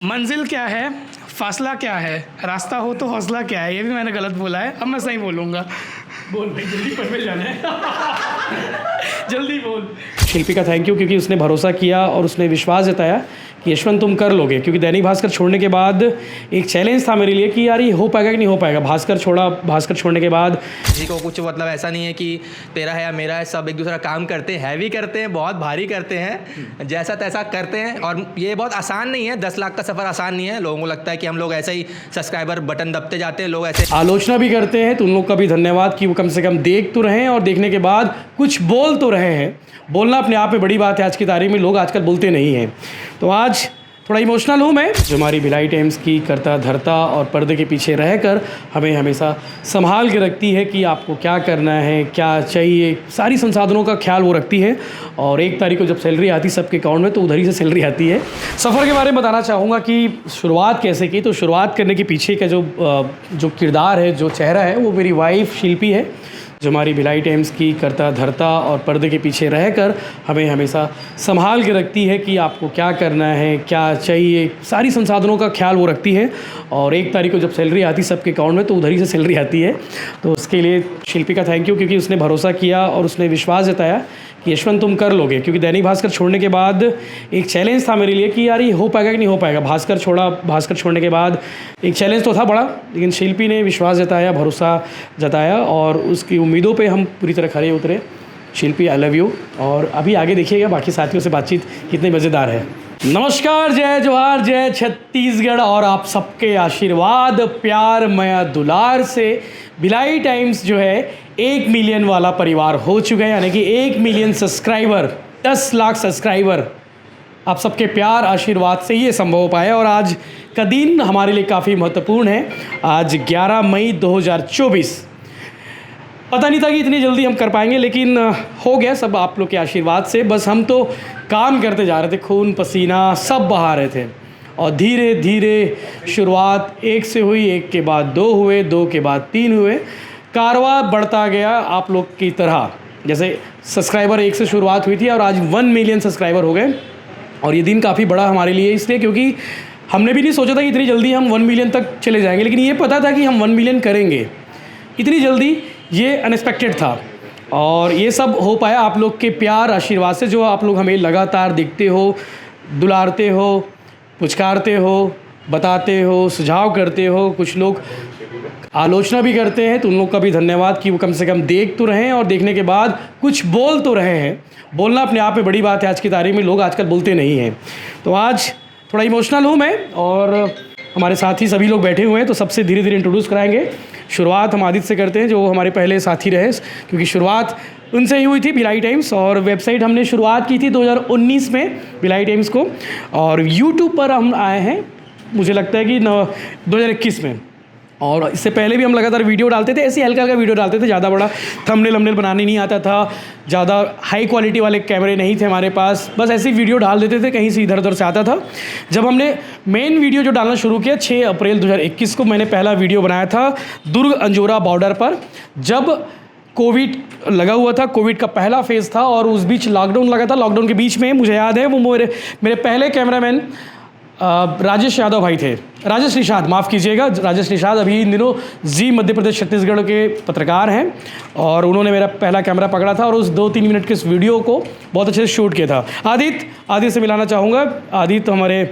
मंजिल क्या है, फासला क्या है, रास्ता हो तो हौसला क्या है। ये भी मैंने गलत बोला है, अब मैं सही बोलूँगा। बोल भाई, जल्दी पढ़ने जाना है। जल्दी बोल। शिल्पी का थैंक यू, क्योंकि उसने भरोसा किया और उसने विश्वास जताया कि यशवंत तुम कर लोगे। क्योंकि दैनिक भास्कर छोड़ने के बाद एक चैलेंज था मेरे लिए कि यार ये हो पाएगा कि नहीं हो पाएगा। भास्कर छोड़ने के बाद किसी को कुछ मतलब ऐसा नहीं है कि तेरा है या मेरा है, सब एक दूसरा काम करते हैं, हैवी करते हैं, बहुत भारी करते हैं, जैसा तैसा करते हैं। और ये बहुत आसान नहीं है, 10 लाख का सफ़र आसान नहीं है। लोगों को लगता है कि हम लोग ऐसे ही सब्सक्राइबर बटन दबते जाते हैं, लोग ऐसे आलोचना भी करते हैं। तो उन लोग का भी धन्यवाद कि वो कम से कम देख तो रहे हैं और देखने के बाद कुछ बोल तो रहे हैं। बोलना अपने आप में बड़ी बात है आज की तारीख में, लोग आजकल बोलते नहीं हैं। तो आज थोड़ा इमोशनल हूँ मैं। जो हमारी भिलाई टाइम्स की करता धरता और पर्दे के पीछे रहकर हमें हमेशा संभाल के रखती है कि आपको क्या करना है, क्या चाहिए, सारी संसाधनों का ख्याल वो रखती है। और 1 तारीख को जब सैलरी आती सबके अकाउंट में, तो उधर ही से सैलरी आती है। सफ़र के बारे में बताना चाहूँगा कि शुरुआत कैसे की। तो शुरुआत करने के पीछे का जो किरदार है, जो चेहरा है, वो मेरी वाइफ शिल्पी है, जो हमारी भिलाई टाइम्स की करता धरता और पर्दे के पीछे रहकर हमें हमेशा संभाल के रखती है कि आपको क्या करना है, क्या चाहिए, सारी संसाधनों का ख्याल वो रखती है। और 1 तारीख को जब सैलरी आती सबके अकाउंट में, तो उधर ही से सैलरी आती है। तो उसके लिए शिल्पी का थैंक यू, क्योंकि उसने भरोसा किया और उसने विश्वास जताया कि यशवंत तुम कर लोगे। क्योंकि दैनिक भास्कर छोड़ने के बाद एक चैलेंज था मेरे लिए कि यार ये हो पाएगा कि नहीं हो पाएगा। भास्कर छोड़ने के बाद एक चैलेंज तो था बड़ा, लेकिन शिल्पी ने विश्वास जताया, भरोसा जताया और उसकी उम्मीदों पे हम पूरी तरह खरे उतरे। शिल्पी, आई लव यू। और अभी आगे देखिएगा बाकी साथियों से बातचीत कितनी मज़ेदार है। नमस्कार, जय जोहार, जय छत्तीसगढ़। और आप सबके आशीर्वाद, प्यार, मया दुलार से भिलाई टाइम्स जो है 1 मिलियन वाला परिवार हो चुका है। यानी कि 1 मिलियन सब्सक्राइबर, 10 लाख सब्सक्राइबर, आप सबके प्यार आशीर्वाद से ये संभव हो पाया। और आज का दिन हमारे लिए काफ़ी महत्वपूर्ण है। आज 11 मई 2024। पता नहीं था कि इतनी जल्दी हम कर पाएंगे, लेकिन हो गया सब आप लोग के आशीर्वाद से। बस हम तो काम करते जा रहे थे, खून पसीना सब बहा रहे थे। और धीरे धीरे शुरुआत 1 से हुई, 1 के बाद 2 हुए, 2 के बाद 3 हुए, कारवा बढ़ता गया आप लोग की तरह। जैसे सब्सक्राइबर 1 से शुरुआत हुई थी और आज 1 मिलियन सब्सक्राइबर हो गए। और ये दिन काफ़ी बड़ा हमारे लिए इसलिए क्योंकि हमने भी नहीं सोचा था कि इतनी जल्दी हम 1 मिलियन तक चले जाएंगे, लेकिन ये पता था कि हम 1 मिलियन करेंगे इतनी जल्दी, ये अनएक्सपेक्टेड था। और ये सब हो पाया आप लोग के प्यार आशीर्वाद से, जो आप लोग हमें लगातार देखते हो, दुलारते हो, पुचकारते हो, बताते हो, सुझाव करते हो। कुछ लोग आलोचना भी करते हैं, तो उन लोग का भी धन्यवाद कि वो कम से कम देख तो रहे हैं और देखने के बाद कुछ बोल तो रहे हैं। बोलना अपने आप में बड़ी बात है आज की तारीख में, लोग आजकल बोलते नहीं हैं। तो आज थोड़ा इमोशनल हूँ मैं और हमारे साथी सभी लोग बैठे हुए हैं, तो सबसे धीरे धीरे इंट्रोड्यूस कराएंगे। शुरुआत हम आदित्य से करते हैं, जो हमारे पहले साथी रहे, क्योंकि शुरुआत उनसे ही हुई थी भिलाई टाइम्स। और वेबसाइट हमने शुरुआत की थी 2019 में भिलाई टाइम्स को, और यूट्यूब पर हम आए हैं मुझे लगता है कि 2021 में। और इससे पहले भी हम लगातार वीडियो डालते थे, ऐसे हल्का हल्का वीडियो डालते थे, ज़्यादा बड़ा थंबनेल बनाने नहीं आता था, ज़्यादा हाई क्वालिटी वाले कैमरे नहीं थे हमारे पास, बस ऐसी वीडियो डाल देते थे, कहीं से इधर उधर से आता था। जब हमने मेन वीडियो जो डालना शुरू किया 6 अप्रैल 2021 को, मैंने पहला वीडियो बनाया था दुर्ग अंजोरा बॉर्डर पर, जब कोविड लगा हुआ था, कोविड का पहला फेज़ था और उस बीच लॉकडाउन लगा था। लॉकडाउन के बीच में मुझे याद है वो मेरे पहले कैमरामैन राजेश यादव भाई थे, राजेश निषाद, माफ़ कीजिएगा, राजेश निषाद अभी इन दिनों जी मध्य प्रदेश छत्तीसगढ़ के पत्रकार हैं। और उन्होंने मेरा पहला कैमरा पकड़ा था और उस 2-3 मिनट के इस वीडियो को बहुत अच्छे से शूट किया था। आदित्य से मिलाना चाहूँगा। आदित्य हमारे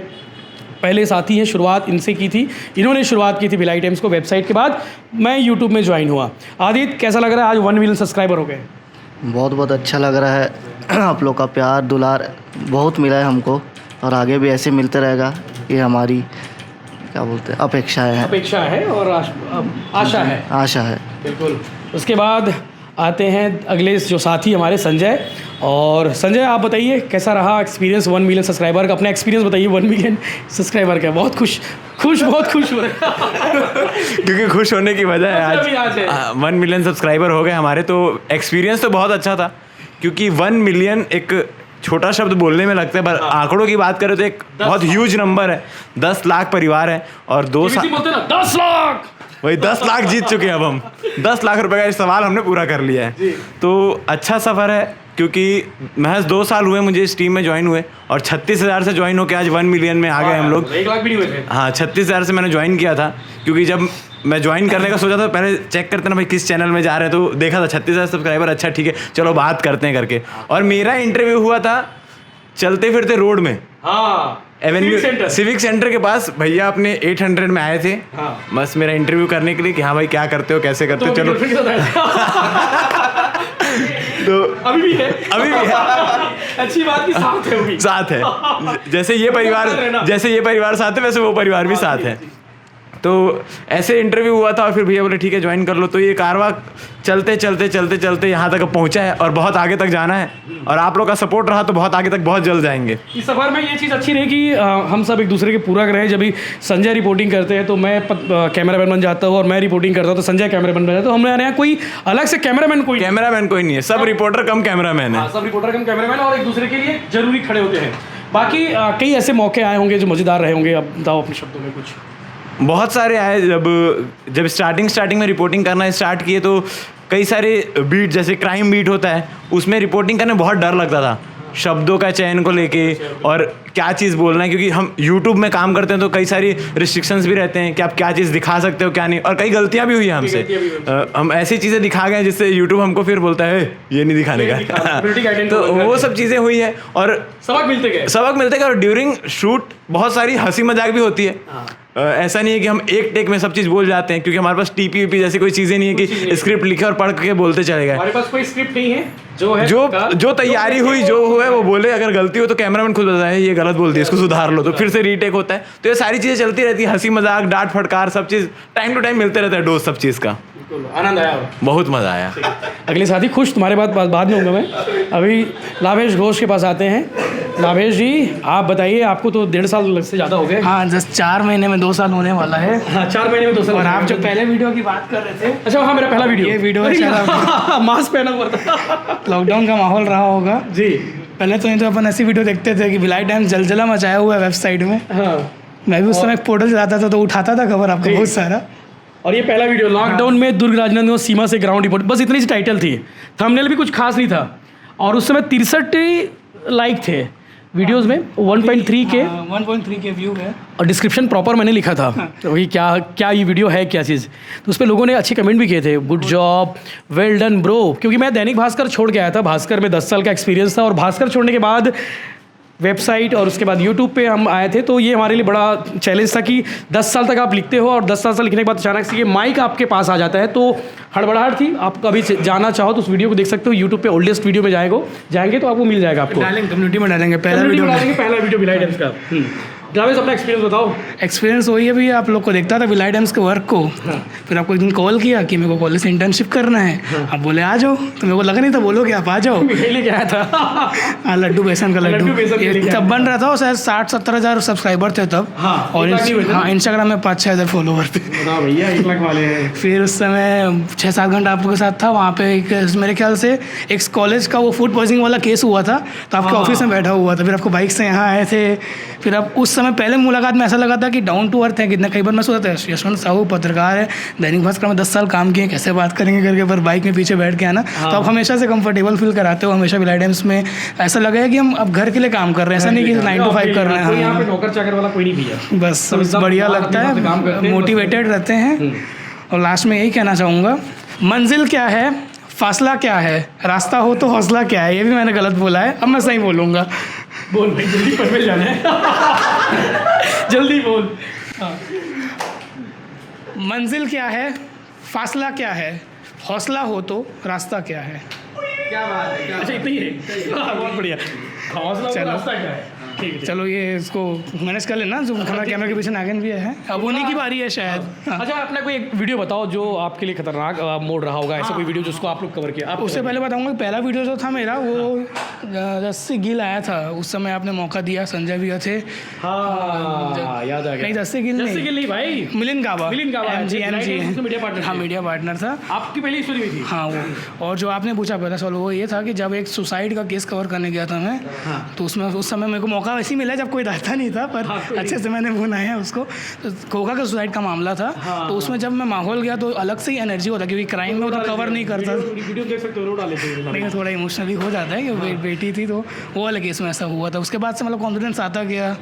पहले साथी हैं, शुरुआत इनसे की थी, इन्होंने शुरुआत की थी भिलाई टाइम्स को वेबसाइट के बाद, मैं यूट्यूब में ज्वाइन हुआ। आदित्य, कैसा लग रहा है आज 1 मिलियन सब्सक्राइबर हो गए? बहुत बहुत अच्छा लग रहा है। आप लोग का प्यार दुलार बहुत मिला है हमको, और आगे भी ऐसे मिलते रहेगा, ये हमारी क्या बोलते हैं अपेक्षा है और आशा है। बिल्कुल। उसके बाद आते हैं अगले जो साथी हमारे संजय। और संजय, आप बताइए कैसा रहा एक्सपीरियंस 1 मिलियन सब्सक्राइबर का? अपना एक्सपीरियंस बताइए 1 मिलियन सब्सक्राइबर का। बहुत खुश बहुत खुश हो रहे क्योंकि खुश होने की वजह है आज 1 मिलियन सब्सक्राइबर हो गए हमारे। तो एक्सपीरियंस तो बहुत अच्छा था, क्योंकि 1 मिलियन एक छोटा शब्द बोलने में लगता है, पर आंकड़ों की बात करें तो एक बहुत ह्यूज नंबर है। 10 लाख परिवार है और 10 लाख, वही 10 लाख जीत चुके हैं अब हम। 10 लाख रुपए का सवाल हमने पूरा कर लिया है। तो अच्छा सफ़र है, क्योंकि महज 2 साल हुए मुझे इस टीम में ज्वाइन हुए और 36,000 से ज्वाइन होकर आज 1 मिलियन में आ गए हम लोग। 1 लाख भी नहीं हुए थे। हाँ, 36,000 से मैंने ज्वाइन किया था, क्योंकि जब मैं ज्वाइन करने का सोचा था पहले चेक करते ना भाई किस चैनल में जा रहे हैं, तो देखा था 36,000 सब्सक्राइबर, अच्छा ठीक है चलो बात करते हैं करके। और मेरा इंटरव्यू हुआ था चलते फिरते रोड में, हाँ, एवेन्यू सिविक सेंटर के पास। भैया अपने 800 में आए थे, हाँ। बस मेरा इंटरव्यू करने के लिए कि हाँ भाई क्या करते हो, कैसे करते हो, चलो। तो अभी भी है, अभी भी है। अच्छी बात की साथ है, अभी साथ है। जैसे ये परिवार साथ है, वैसे वो परिवार भी साथ है। तो ऐसे इंटरव्यू हुआ था और फिर भैया बोले ठीक है ज्वाइन कर लो। तो ये कारवां चलते चलते चलते चलते यहाँ तक पहुँचा है और बहुत आगे तक जाना है, और आप लोग का सपोर्ट रहा तो बहुत आगे तक बहुत जल्द जाएंगे। इस सफर में ये चीज़ अच्छी रही कि हम सब एक दूसरे के पूरक रहे। जब भी संजय रिपोर्टिंग करते हैं तो मैं कैमरामैन बन जाता हूँ, और मैं रिपोर्टिंग करता हूँ तो संजय कैमरामैन बन जाता है। तो हमारे यहाँ कोई अलग से कैमरामैन कोई नहीं है, सब रिपोर्टर कम कैमरामैन है। सब रिपोर्टर कम कैमरामैन, और एक दूसरे के लिए जरूरी खड़े होते हैं। बाकी कई ऐसे मौके आए होंगे जो मज़ेदार रहे होंगे, अब बताओ अपने शब्दों में कुछ। बहुत सारे आए। जब स्टार्टिंग में रिपोर्टिंग करना स्टार्ट किए तो कई सारे बीट, जैसे क्राइम बीट होता है, उसमें रिपोर्टिंग करने बहुत डर लगता था, शब्दों का चयन को लेके और क्या चीज़ बोलना है, क्योंकि हम यूट्यूब में काम करते हैं तो कई सारी रिस्ट्रिक्शंस भी रहते हैं कि आप क्या चीज़ दिखा सकते हो क्या नहीं, और कई गलतियां भी हुई हैं हमसे। हम ऐसी चीज़ें दिखा गए जिससे यूट्यूब हमको फिर बोलता है ये नहीं दिखाने का। तो वो सब चीज़ें हुई है और सबक मिलते गए। और ड्यूरिंग शूट बहुत सारी हंसी मजाक भी होती है। ऐसा नहीं है कि हम एक टेक में सब चीज़ बोल जाते हैं, क्योंकि हमारे पास टीपी जैसी कोई चीज़ें नहीं है कि स्क्रिप्ट लिखे और पढ़ के बोलते चले गए। हमारे पास कोई स्क्रिप्ट नहीं है, जो तैयारी हुई जो हुआ है वो बोले। अगर गलती हो तो कैमरामैन खुद बताता है ये गलत बोल दिया, इसको सुधार लो, तो फिर से रीटेक होता है। तो ये सारी चीज़ें चलती रहती है, हंसी मजाक, डांट फटकार, सब चीज़ टाइम टू टाइम मिलते रहता है, डोज सब चीज़ का। आनंद आया, बहुत मज़ा आया। अगले साथी खुश, तुम्हारे बाद में होंगे मैं। अभी लावेश घोष के पास आते हैं। लावेश जी, आप बताइए, आपको तो 1.5 साल से ज़्यादा हो गए। हाँ, जस्ट 4 महीने में 2 साल होने वाला है। हाँ, 4 महीने में 2 साल। और आप जो पहले वीडियो की बात कर रहे थे, अच्छा हाँ, मेरा पहला वीडियो, ये वीडियो है, मास्क पहना हुआ था। लॉकडाउन का माहौल रहा होगा जी। पहले तो नहीं तो अपन ऐसी वीडियो देखते थे कि भिलाई डैम जलजला मचाया हुआ है वेबसाइट में। हाँ, मैं भी उस समय पोर्टल चलाता था तो उठाता था खबर आपको बहुत सारा। और ये पहला वीडियो लॉकडाउन में दुर्ग राजनंदन और सीमा से ग्राउंड रिपोर्ट, बस इतनी सी टाइटल थी, थंबनेल भी कुछ खास नहीं था। और उस समय 63 लाइक थे वीडियोस में, 1.3 के व्यू है। और डिस्क्रिप्शन प्रॉपर मैंने लिखा था, तो वही क्या ये वीडियो है क्या चीज़। तो उस पर लोगों ने अच्छे कमेंट भी किए थे, good job, well done bro. क्योंकि मैं दैनिक भास्कर छोड़ के आया था, भास्कर में 10 साल का एक्सपीरियंस था, और भास्कर छोड़ने के बाद वेबसाइट और उसके बाद यूट्यूब पे हम आए थे। तो ये हमारे लिए बड़ा चैलेंज था कि 10 साल तक आप लिखते हो और 10 साल से लिखने के बाद अचानक से ये माइक आपके पास आ जाता है, तो हड़बड़ाहट थी। आप कभी जाना चाहो तो उस वीडियो को देख सकते हो, यूट्यूब पे ओल्डेस्ट वीडियो में जाएंगे तो आपको मिल जाएगा। आपको डालेंगे, कम्युनिटी में डालेंगे, पहला वीडियो भिलाई डैम्स का। जावेद, अपना एक्सपीरियंस बताओ। एक्सपीरियंस वही है भैया, आप लोग को देखता था भिलाई डैम्स के वर्क को। फिर आपको एक दिन कॉल किया कि मेरे को कॉलेज से इंटर्नशिप करना है, आप बोले आ जाओ। तो मेरे को लगा नहीं था बोलोगे आप आ जाओ। लेके आया था। हाँ, लड्डू बेसन का लड्डू तब बन रहा था, शायद 60-70 हज़ार सब्सक्राइबर थे तब। और हाँ, इंस्टाग्राम में 5-6 हज़ार फॉलोवर थे। भैया 1 लाख वाले हैं। फिर उस समय 6-7 घंटा आपके साथ था वहाँ पे। एक मेरे ख्याल से एक कॉलेज का वो फूड पॉइजनिंग वाला केस हुआ था, तो आपके ऑफिस में बैठा हुआ था। फिर आपको बाइक से यहाँ आए थे। फिर आप उस समय पहले मुलाकात में ऐसा लगा था कि डाउन टू अर्थ है कितना। कई बार मैं सोचता था यशवंत साहू पत्रकार है, दैनिक भास्कर में 10 साल काम किए, कैसे बात करेंगे करके, पर बाइक में पीछे बैठ के आना। तो आप हमेशा से कंफर्टेबल फील कराते हो, हमेशा भिलाई डैम्स में ऐसा लगा है कि हम अब घर के लिए काम कर रहे हैं, ऐसा नहीं कि 9 to 5 कर रहे हैं। यहाँ पे नौकर चाकर वाला कोई नहीं भैया, बस बढ़िया लगता है, मोटिवेटेड रहते हैं। और लास्ट में यही कहना चाहूँगा, मंजिल क्या है, फासला क्या है, रास्ता हो तो हौसला क्या है। ये भी मैंने गलत बोला है, अब मैं सही बोलूँगा। बोल भाई, जल्दी पढ़ने जाना है। जल्दी बोल। मंजिल क्या है, फासला क्या है, हौसला हो तो रास्ता क्या है। क्या बात है। अच्छा, इतना ही है। बहुत बढ़िया। हौसला चलो। रास्ता क्या है। ठीक है। चलो ये इसको मैनेज कर लेना, जो हमारा कैमरा के पीछे नागिन भी है, अब उन्हीं की बारी है शायद। हाँ। अच्छा, अपना कोई एक वीडियो बताओ जो आपके लिए खतरनाक मोड रहा होगा, ऐसा कोई वीडियो जिसको आप लोग कवर किया। आप उससे पहले बताऊंगा कि पहला वीडियो जो था मेरा वो रस्सी गिल आया था। उस समय आपने मौका दिया, संजय भी थे। हाँ, याद आ गया। नहीं, रस्सी गिल नहीं भाई, मिलिंद गाबा MG मीडिया पार्टनर। हाँ, मीडिया पार्टनर था। आपकी पहली स्टोरी हुई थी। हाँ, वो। और जो आपने पूछा पहला सवाल वो ये था कि जब एक सुसाइड का केस कवर करने गया था मैं, तो उसमें उस समय मेरे को मौका मौका वैसे ही मिला जब कोई रहता नहीं था, पर अच्छे से मैंने बनाया उसको। तो खोखा का सुसाइड का मामला था, तो उसमें जब मैं माहौल गया तो अलग से ही एनर्जी होता, क्योंकि क्राइम में तो कवर नहीं करता, वीडियो देख सकते हो, रोड डाले थे लेकिन थोड़ा इमोशनली हो जाता है कि बेटी थी, तो वो वाले केस में ऐसा हुआ था। उसके बाद से मतलब कॉन्फिडेंस आता गया,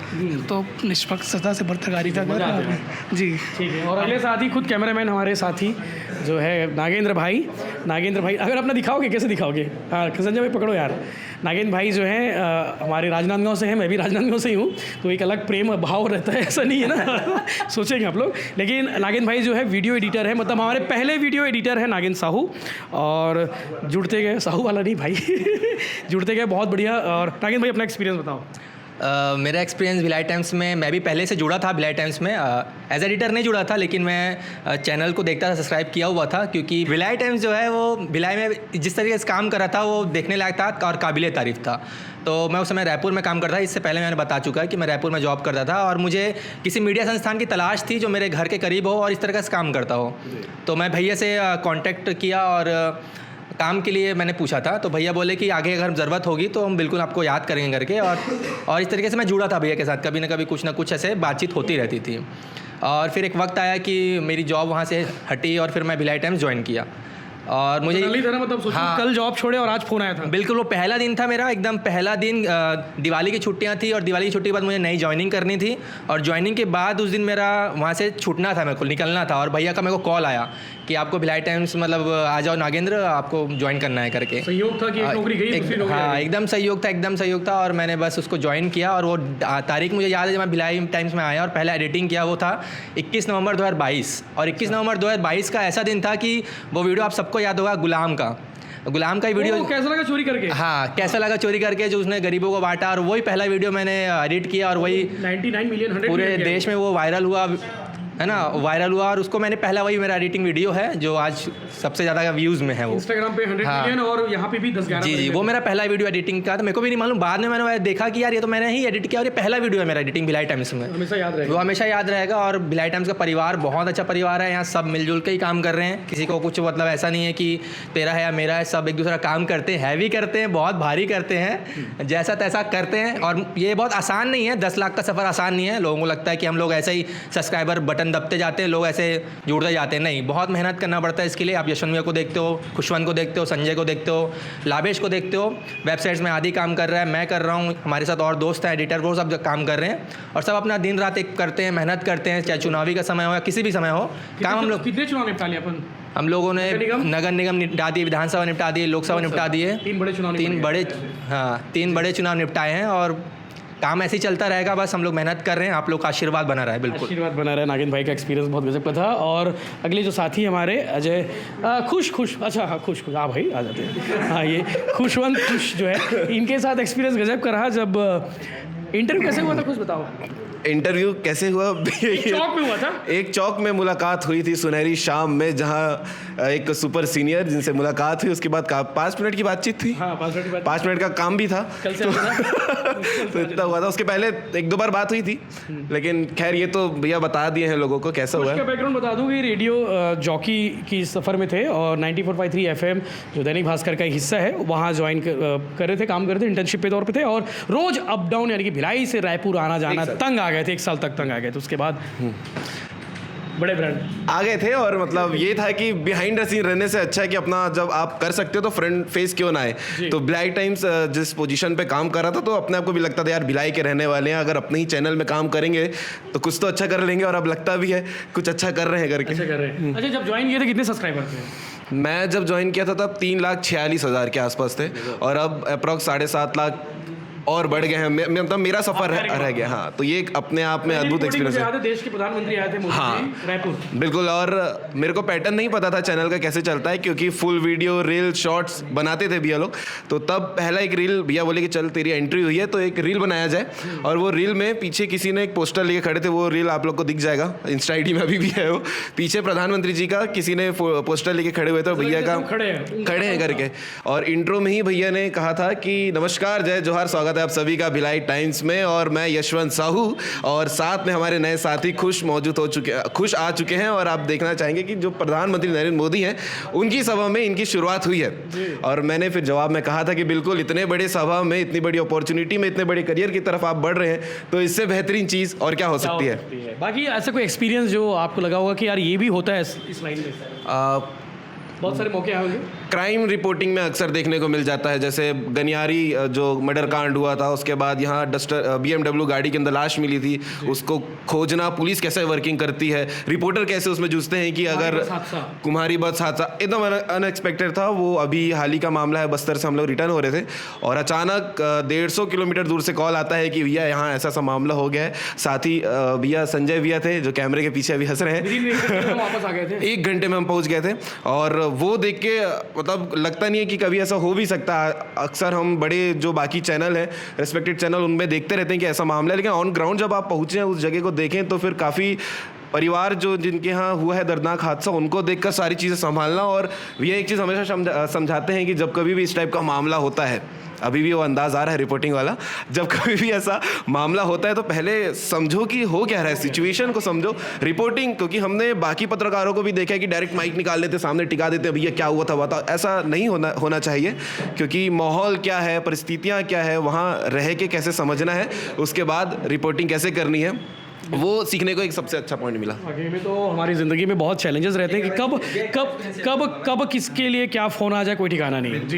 तो निष्पक्षता से पत्रकारिता कर जी। ठीक है। और अगले साथी खुद कैमरामैन हमारे साथी जो है नागेंद्र भाई। नागेंद्र भाई अगर अपना दिखाओगे, कैसे दिखाओगे? हाँ संजय भाई पकड़ो यार। नागेंद्र भाई जो हैं हमारे राजनांदगांव से हैं, मैं भी राजनांदगांव से ही हूँ, तो एक अलग प्रेम भाव रहता है, ऐसा नहीं है ना सोचेंगे आप लोग। लेकिन नागेंद्र भाई जो है वीडियो एडिटर है, मतलब हमारे पहले वीडियो एडिटर है नागेंद्र साहू, और जुड़ते गए, साहू वाला नहीं भाई जुड़ते गए, बहुत बढ़िया। और नागेंद्र भाई अपना एक्सपीरियंस बताओ। मेरा एक्सपीरियंस भिलाई टाइम्स में, मैं भी पहले से जुड़ा था भिलाई टाइम्स में, एज एडिटर नहीं जुड़ा था, लेकिन मैं चैनल को देखता था, सब्सक्राइब किया हुआ था, क्योंकि भिलाई टाइम्स जो है वो भिलाई में जिस तरीके से काम कर रहा था वो देखने लायक था और काबिल तारीफ़ था। तो मैं उस समय रायपुर में काम करता था, इससे पहले मैंने बता चुका है कि मैं रायपुर में जॉब करता था, और मुझे किसी मीडिया संस्थान की तलाश थी जो मेरे घर के करीब हो और इस तरह का काम करता हो। तो मैं भैया से कॉन्टैक्ट किया और काम के लिए मैंने पूछा था, तो भैया बोले कि आगे अगर ज़रूरत होगी तो हम बिल्कुल आपको याद करेंगे करके, और इस तरीके से मैं जुड़ा था भैया के साथ, कभी ना कुछ ऐसे बातचीत होती रहती थी। और फिर एक वक्त आया कि मेरी जॉब वहाँ से हटी और फिर मैं भिलाई टाइम्स ज्वाइन किया। और मुझे मतलब हाँ, कल जॉब छोड़े और आज फ़ोन आया था। बिल्कुल, वो पहला दिन था मेरा, एकदम पहला दिन। दिवाली की छुट्टियां थी और दिवाली की छुट्टी के बाद मुझे नई ज्वाइनिंग करनी थी, और ज्वाइनिंग के बाद उस दिन मेरा वहाँ से छूटना था, मेरे को निकलना था, और भैया का मेरे को कॉल आया कि आपको भिलाई टाइम्स मतलब आ जाओ नागेंद्र, आपको ज्वाइन करना है करके। सहयोग था कि एक नौकरी गई, हाँ एकदम सहयोग था, और मैंने बस उसको ज्वाइन किया। और वो तारीख मुझे याद है जब मैं भिलाई टाइम्स में आया और पहला एडिटिंग किया, वो था 21 नवंबर 2022। और 21 नवंबर 2022 का ऐसा दिन था कि वो वीडियो आप सबको याद होगा, गुलाम का ही वीडियो, कैसा लगा चोरी करके। हाँ, कैसा लगा चोरी करके, जो उसने गरीबों को बांटा, और वही पहला वीडियो मैंने एडिट किया, और वही 99 मिलियन पूरे देश में वो वायरल हुआ है ना, वायरल हुआ। और उसको मैंने पहला, वही मेरा एडिटिंग वीडियो है जो आज सबसे ज़्यादा व्यूज़ में है, वो इंस्टाग्राम पे 100 मिलियन और यहाँ पे भी 10-11। जी, वो मेरा पहला वीडियो एडिटिंग का था, मेरे को भी नहीं मालूम, बाद में मैंने देखा कि यार ये तो मैंने ही एडिट किया, और ये पहला वीडियो है मेरा एडिटिंग भिलाई टाइम्स में, हमेशा याद रहेगा, वो हमेशा याद रहेगा। और भिलाई टाइम्स का परिवार बहुत अच्छा परिवार है, यहाँ सब मिलजुल के ही काम कर रहे हैं, किसी को कुछ मतलब ऐसा नहीं है कि तेरा है या मेरा है, सब एक दूसरा काम करते हैं, हैवी करते हैं, बहुत भारी करते हैं, जैसा तैसा करते हैं। और ये बहुत आसान नहीं है, 10 लाख का सफ़र आसान नहीं है। लोगों को लगता है कि हम लोग ऐसे ही सब्सक्राइबर बटन दबते जाते हैं, लोग ऐसे जुड़ते जाते हैं, नहीं, बहुत मेहनत करना पड़ता है इसके लिए। आप यशवंत को देखते हो, खुशवंत को देखते हो, संजय को देखते हो, लाभेश को देखते हो, वेबसाइट्स में आदि काम कर रहा है, मैं कर रहा हूँ, हमारे साथ और दोस्त हैं एडिटर, वो सब काम कर रहे हैं, और सब अपना दिन रात एक करते हैं, मेहनत करते हैं, चाहे चुनावी का समय हो या किसी भी समय हो, काम हम लोग। कितने चुनाव निपटा लिए अपन? हम लोगों ने नगर निगम निपटा दिए, विधानसभा निपटा दिए, लोकसभा निपटा दिए, 3 बड़े चुनाव, 3 बड़े चुनाव निपटाए हैं, और काम ऐसे ही चलता रहेगा, बस हम लोग मेहनत कर रहे हैं, आप लोग का आशीर्वाद बना रहा है। बिल्कुल आशीर्वाद बना रहा है। नागेंद्र भाई का एक्सपीरियंस बहुत गजब का था। और अगले जो साथी हमारे अजय खुश, अच्छा हाँ खुश, हाँ भाई आ जाते हैं, हाँ ये खुशवंत जो है, इनके साथ एक्सपीरियंस गजब का रहा। जब इंटरव्यू कैसे हुआ था कुछ बताओ। इंटरव्यू कैसे हुआ? चौक में हुआ था, एक चौक में मुलाकात हुई थी सुनहरी शाम में, जहां एक सुपर सीनियर जिनसे मुलाकात हुई, उसके बाद 5 मिनट की बातचीत थी। हाँ 5 मिनट की बात, 5 मिनट का काम भी था, कल से तो इतना हुआ था। उसके पहले 1-2 बार बात हुई थी, लेकिन खैर ये तो भैया बता दिए हैं लोगों को कैसा हुआ है। बैकग्राउंड बता दूं कि रेडियो जॉकी की सफ़र में थे, और 94.3 FM जो दैनिक भास्कर का हिस्सा है, वहाँ ज्वाइन कर रहे थे, काम कर रहे थे, इंटर्नशिप के तौर पे थे, और रोज़ अप डाउन यानी कि भिलाई से रायपुर आना जाना, तंग आ गए थे, 1 साल तक तंग आ गए थे। उसके बाद बड़े ब्रांड आ गए थे, और मतलब ये था कि बिहाइंड द सीन रहने से अच्छा है कि अपना जब आप कर सकते हो तो फ्रंट फेस क्यों ना आए। तो भिलाई टाइम्स जिस पोजीशन पे काम कर रहा था, तो अपने आप को भी लगता था यार भिलाई के रहने वाले हैं, अगर अपने ही चैनल में काम करेंगे तो कुछ तो अच्छा कर लेंगे, और अब लगता भी है कुछ अच्छा कर रहे हैं करके। अच्छा कर रहे हैं। अच्छा, जब ज्वाइन किए थे कितने सब्सक्राइबर थे? मैं जब ज्वाइन किया था तब 3,46,000 के आसपास थे, और अब अप्रॉक्स 7.5 लाख और बढ़ गए हैं। मतलब मेरा सफ़र रह गया। हाँ, तो ये अपने आप में अद्भुत एक्सपीरियंस है। देश के प्रधानमंत्री आए थे हाँ रायपुर, बिल्कुल। और मेरे को पैटर्न नहीं पता था चैनल का कैसे चलता है, क्योंकि फुल वीडियो रील शॉर्ट्स बनाते थे भैया लोग। तो तब पहला एक रील भैया बोले कि चल तेरी एंट्री हुई है तो एक रील बनाया जाए, और वो रील में पीछे किसी ने एक पोस्टर लेके खड़े थे, वो रील आप लोग को दिख जाएगा, इंस्टा ID में अभी भी है वो, पीछे प्रधानमंत्री जी का किसी ने पोस्टर लेके खड़े हुए थे, भैया का खड़े हैं करके। और इंट्रो में ही भैया ने कहा था कि नमस्कार, जय जोहार, स्वागत स्वागत है आप सभी का भिलाई टाइम्स में। और मैं यशवंत साहू और साथ में हमारे नए साथी खुश आ चुके हैं। और आप देखना चाहेंगे कि जो प्रधानमंत्री नरेंद्र मोदी हैं उनकी सभा में इनकी शुरुआत हुई है। और मैंने फिर जवाब में कहा था कि बिल्कुल इतने बड़े सभा में, इतनी बड़ी अपॉर्चुनिटी में, इतने बड़े करियर की तरफ आप बढ़ रहे हैं, तो इससे बेहतरीन चीज़ और क्या हो सकती है। बाकी ऐसा कोई एक्सपीरियंस जो आपको लगा होगा कि यार ये भी होता है इस लाइन में? बहुत सारे मौके होंगे। क्राइम रिपोर्टिंग में अक्सर देखने को मिल जाता है, जैसे गनियारी जो मर्डर कांड हुआ था, उसके बाद यहाँ डस्टर BMW गाड़ी के अंदर लाश मिली थी, उसको खोजना, पुलिस कैसे वर्किंग करती है, रिपोर्टर कैसे उसमें जूझते हैं कि अगर कुम्हारी बस हादसा एकदम अनएक्सपेक्टेड था। वो अभी हाल ही का मामला है, बस्तर से हम लोग रिटर्न हो रहे थे और अचानक 150 किलोमीटर दूर से कॉल आता है कि भैया यहाँ ऐसा सा मामला हो गया है। साथ ही भैया संजय भैया थे जो कैमरे के पीछे अभी हंस रहे हैं। वापस आ गए थे, 1 घंटे में हम पहुँच गए थे। और वो देख के मतलब लगता नहीं है कि कभी ऐसा हो भी सकता है। अक्सर हम बड़े जो बाकी चैनल हैं, रेस्पेक्टेड चैनल, उनमें देखते रहते हैं कि ऐसा मामला है, लेकिन ऑन ग्राउंड जब आप पहुँचे हैं, उस जगह को देखें, तो फिर काफ़ी परिवार जो जिनके यहाँ हुआ है दर्दनाक हादसा, उनको देखकर सारी चीज़ें संभालना। और ये एक चीज़ हमेशा समझाते हैं कि जब कभी भी इस टाइप का मामला होता है, अभी भी वो अंदाज आ रहा है रिपोर्टिंग वाला, जब कभी भी ऐसा मामला होता है तो पहले समझो कि हो क्या रहा है, सिचुएशन को समझो। रिपोर्टिंग, क्योंकि हमने बाकी पत्रकारों को भी देखा है कि डायरेक्ट माइक निकाल लेते, सामने टिका देते, भैया क्या हुआ था बताओ। ऐसा नहीं होना चाहिए, क्योंकि माहौल क्या है, परिस्थितियाँ क्या है, वहाँ रह के कैसे समझना है, उसके बाद रिपोर्टिंग कैसे करनी है, वो सीखने को एक सबसे अच्छा पॉइंट मिला। आगे में तो हमारी ज़िंदगी में बहुत चैलेंजेस रहते हैं कि कब कब कब कब किसके लिए क्या फ़ोन आ जाए, कोई ठिकाना नहीं है। जी,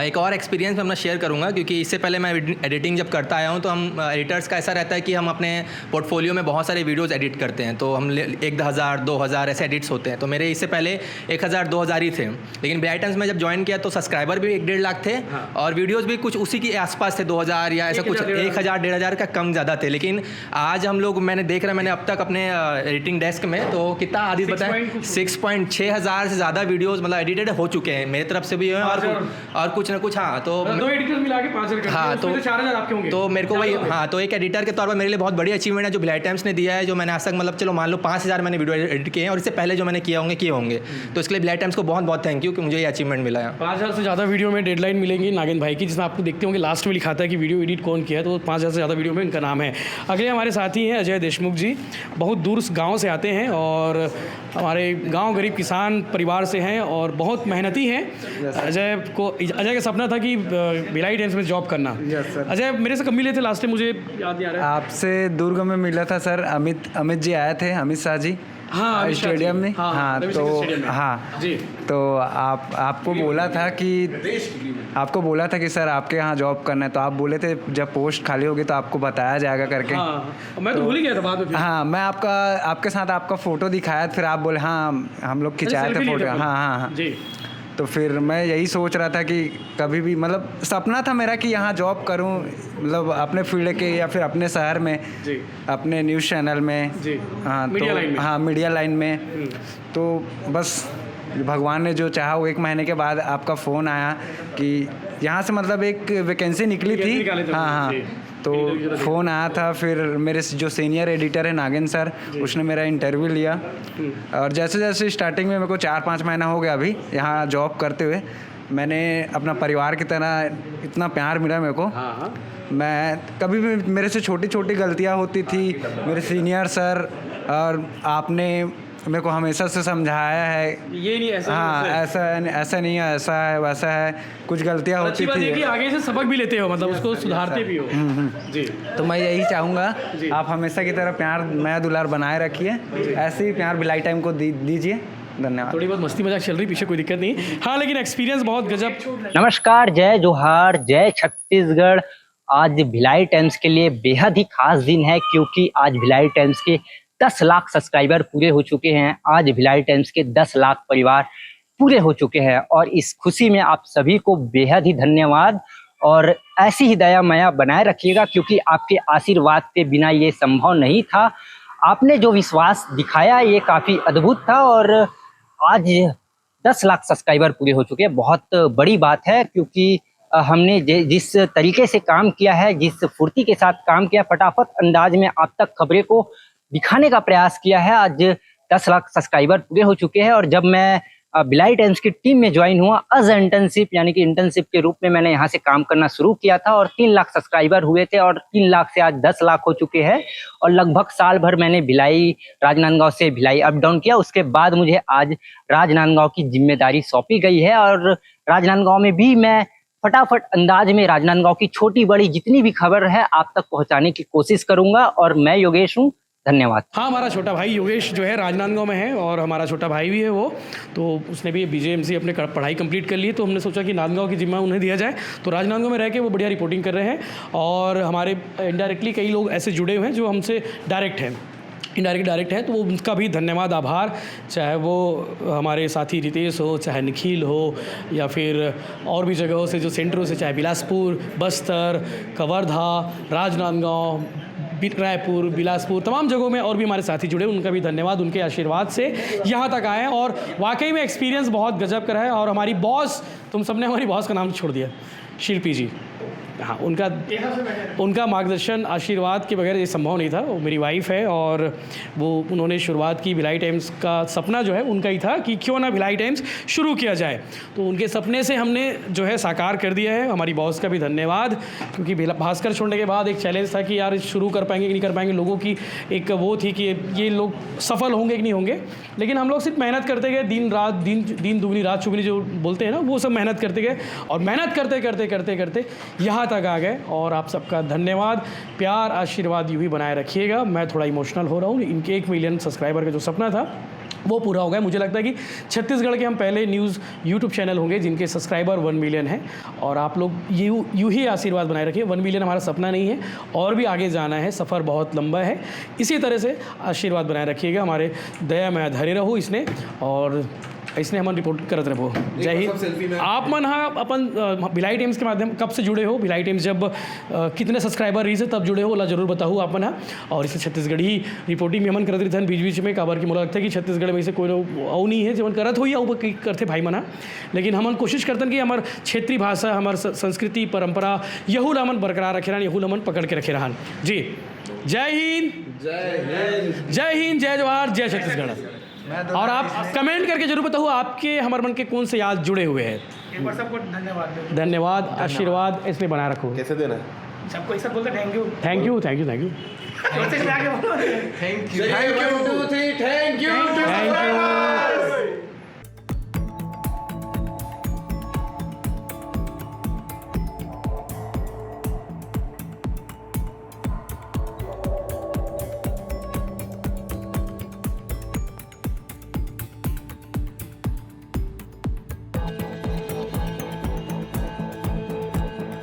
एक और एक्सपीरियंस मैं अपना शेयर करूंगा, क्योंकि इससे पहले मैं एडिटिंग जब करता आया हूं, तो हम एडिटर्स का ऐसा रहता है कि हम अपने पोर्टफोलियो में बहुत सारे वीडियोस एडिट करते हैं, तो हम 1000 2000 ऐसे एडिट्स होते हैं। तो मेरे इससे पहले 1000 2000 ही थे, लेकिन भिलाई टाइम्स में जब ज्वाइन किया तो सब्सक्राइबर भी 1-1.5 लाख थे और वीडियोज़ भी कुछ उसी के आसपास थे, 2000 या ऐसा कुछ 1000-1500 का कम ज़्यादा थे। लेकिन आज हम लोग, मैंने देख रहा, मैंने अब तक अपने एडिटिंग डेस्क में तो कितना आदि बताया, 6.6 हज़ार से ज़्यादा वीडियोस मतलब एडिटेड हो चुके हैं मेरी तरफ से भी है, और कुछ ना कुछ। हाँ, तो 2 एडिटर्स मिला के 5000। हाँ, तो 4000 आपके होंगे। तो मेरे को वही, हाँ, तो एक एडिटर के तौर पर मेरे लिए बहुत बड़ी अचीवमेंट है जो भिलाई टाइम्स ने दिया है, जो मैंने आज तक मतलब चलो मान लो 5000 मैंने वीडियो एडिट किए हैं और इससे पहले जो मैंने किए होंगे। तो इसके लिए भिलाई टाइम्स को बहुत बहुत थैंक यू कि मुझे ये अचीवमेंट मिला है। 5000 से ज़्यादा वीडियो में डेडलाइन मिलेंगी नागिन भाई की, जिसमें आपको देखते होंगे लास्ट में लिखा था कि वीडियो एडिट कौन किया है, तो 5000 से ज़्यादा वीडियो में इनका नाम है। अगले हमारे साथी हैं अजय देशमुख जी, बहुत दूर गांव से आते हैं और हमारे गांव गरीब किसान परिवार से हैं और बहुत मेहनती हैं। अजय का सपना था कि भिलाई टाइम्स में जॉब करना। अजय मेरे से कब मिले थे लास्ट टाइम, मुझे याद नहीं आ रहा है। आपसे दुर्ग में मिला था सर, अमित जी आए थे, अमित शाह जी। हाँ, स्टेडियम में। हाँ, तो हाँ जी, तो आपको बोला था कि सर आपके यहाँ जॉब करना है, तो आप बोले थे जब पोस्ट खाली होगी तो आपको बताया जाएगा करके। हाँ, मैं तो भूल ही गया था बाद में। हाँ, मैं आपके साथ आपका फ़ोटो दिखाया, फिर आप बोले हाँ हम लोग खिंचाए थे फ़ोटो। हाँ जी। तो फिर मैं यही सोच रहा था कि कभी भी मतलब सपना था मेरा कि यहाँ जॉब करूँ, मतलब अपने फील्ड के या फिर अपने शहर में जी, अपने न्यूज़ चैनल में। जी, हाँ, मीडिया लाइन में। हाँ, मीडिया लाइन में। तो बस भगवान ने जो चाहा वो 1 महीने के बाद आपका फ़ोन आया कि यहाँ से मतलब एक वैकेंसी निकली थी। हाँ, तो फ़ोन आया था। फिर मेरे जो सीनियर एडिटर है नागिन सर, उसने मेरा इंटरव्यू लिया और जैसे जैसे स्टार्टिंग में मेरे को 4-5 महीना हो गया अभी यहाँ जॉब करते हुए, मैंने अपना परिवार की तरह इतना प्यार मिला मेरे को। मैं कभी भी मेरे से छोटी छोटी गलतियाँ होती थी, मेरे सीनियर सर और आपने मेरे को हमेशा से समझाया है ये नहीं ऐसा। हाँ, ऐसा नहीं है, ऐसा है वैसा है, कुछ गलतियाँ होती थी कि आगे से सबक भी लेते हो, मतलब उसको सुधारते भी हो। जी, तो मैं यही चाहूँगा आप हमेशा की तरह प्यार नया दुलार बनाए रखिए, ऐसे ही प्यार भिलाई टाइम को दीजिए। धन्यवाद। थोड़ी बहुत मस्ती मजाक चल रही पीछे, कोई दिक्कत नहीं। हाँ, लेकिन एक्सपीरियंस बहुत गजब। नमस्कार, जय जोहार, जय छत्तीसगढ़। आज भिलाई टाइम्स के लिए बेहद ही खास दिन है, क्योंकि आज भिलाई टाइम्स के 10 लाख सब्सक्राइबर पूरे हो चुके हैं। आज भिलाई टाइम्स के 10 लाख परिवार पूरे हो चुके हैं और इस खुशी में आप सभी को बेहद ही धन्यवाद और ऐसी ही दया माया बनाए रखिएगा, क्योंकि आपके आशीर्वाद के बिना ये संभव नहीं था। आपने जो विश्वास दिखाया ये काफ़ी अद्भुत था और आज 10 लाख सब्सक्राइबर पूरे हो चुके हैं। बहुत बड़ी बात है, क्योंकि हमने जिस तरीके से काम किया है, जिस फुर्ती के साथ काम किया, फटाफट अंदाज में आप तक खबरें को दिखाने का प्रयास किया है। आज 10 लाख सब्सक्राइबर पूरे हो चुके हैं और जब मैं भिलाई टाइम्स की टीम में ज्वाइन हुआ एज इंटर्नशिप, यानी कि इंटर्नशिप के रूप में मैंने यहाँ से काम करना शुरू किया था और 3 लाख सब्सक्राइबर हुए थे और 3 लाख से आज 10 लाख हो चुके हैं। और लगभग साल भर मैंने भिलाई राजनांदगांव से भिलाई अप डाउन किया। उसके बाद मुझे आज राजनांदगांव की जिम्मेदारी सौंपी गई है और राजनांदगांव में भी मैं फटाफट अंदाज में राजनांदगांव की छोटी बड़ी जितनी भी खबर है आप तक पहुंचाने की कोशिश करूंगा। और मैं योगेश हूं, धन्यवाद। हाँ, हमारा छोटा भाई योगेश जो है राजनांदगांव में है और हमारा छोटा भाई भी है वो, तो उसने भी BJMC अपने पढ़ाई कंप्लीट कर ली, तो हमने सोचा कि नांदगांव की जिम्मा उन्हें दिया जाए। तो राजनांदगांव में रह के वो बढ़िया रिपोर्टिंग कर रहे हैं और हमारे इनडायरेक्टली कई लोग ऐसे जुड़े हुए हैं जो हमसे डायरेक्ट हैं, डायरेक्ट है, तो वो उनका भी धन्यवाद आभार, चाहे वो हमारे साथी रितेश हो, चाहे निखिल हो, या फिर और भी जगहों से जो सेंटरों से, चाहे बिलासपुर, बस्तर, कवर्धा, राजनांदगांव, रायपुर, बिलासपुर, तमाम जगहों में और भी हमारे साथी जुड़े, उनका भी धन्यवाद। उनके आशीर्वाद से यहाँ तक आए हैं और वाकई में एक्सपीरियंस बहुत गजब का है। और हमारी बॉस, तुम सबने हमारी बॉस का नाम छोड़ दिया, शिल्पी जी, हाँ, उनका मार्गदर्शन आशीर्वाद के बगैर ये संभव नहीं था। वो मेरी वाइफ है और वो उन्होंने शुरुआत की भिलाई टाइम्स का सपना जो है उनका ही था कि क्यों ना भिलाई टाइम्स शुरू किया जाए, तो उनके सपने से हमने जो है साकार कर दिया है। हमारी बॉस का भी धन्यवाद, क्योंकि भास्कर छोड़ने के बाद एक चैलेंज था कि यार शुरू कर पाएंगे कि नहीं कर पाएंगे, लोगों की एक वो थी कि ये लोग सफल होंगे कि नहीं होंगे, लेकिन हम लोग सिर्फ मेहनत करते गए, दिन दुगनी रात चुगनी जो बोलते हैं ना, वो सब मेहनत करते गए और मेहनत करते यहाँ तक आ गए। और आप सबका धन्यवाद, प्यार आशीर्वाद यूँ ही बनाए रखिएगा। मैं थोड़ा इमोशनल हो रहा हूँ, इनके 1 मिलियन सब्सक्राइबर का जो सपना था वो पूरा हो गया। मुझे लगता है कि छत्तीसगढ़ के हम पहले न्यूज़ यूट्यूब चैनल होंगे जिनके सब्सक्राइबर 1 मिलियन हैं। और आप लोग यूँ ही आशीर्वाद बनाए रखिए। 1 मिलियन हमारा सपना नहीं है, और भी आगे जाना है, सफ़र बहुत लंबा है। इसी तरह से आशीर्वाद बनाए रखिएगा। हमारे दया में धरे रहो इसने, और इसने हम रिपोर्ट करते रहो। जय हिंद। आप मन हाँ अपन भिलाई टाइम्स के माध्यम कब से जुड़े हो, भिलाई टाइम्स जब कितने सब्सक्राइबर रही से तब जुड़े हो, ला जरूर बताओ आप मन हाँ। और इसे छत्तीसगढ़ी रिपोर्टिंग में मन करते रहते हैं बीच में, काबर की मुझे लगता है कि छत्तीसगढ़ में से कोई और नहीं है जो करत हो या करते भाई मना, लेकिन हम कोशिश करते हैं कि हमार क्षेत्रीय भाषा, हमार संस्कृति परंपरा यहू ला मन बरकरार रखे रहन, यहू ला मन पकड़ के रखे रहन जी। जय हिंद, जय हिंद, जय जवाहर, जय छत्तीसगढ़। और आप कमेंट करके जरूर बताओ आपके हमारे मन के कौन से याद जुड़े हुए हैं। एक बार सबको धन्यवाद, आशीर्वाद इसमें बनाए रखो। कैसे देना है सबको एक साथ बोलते thank you. Thank you. Thank you.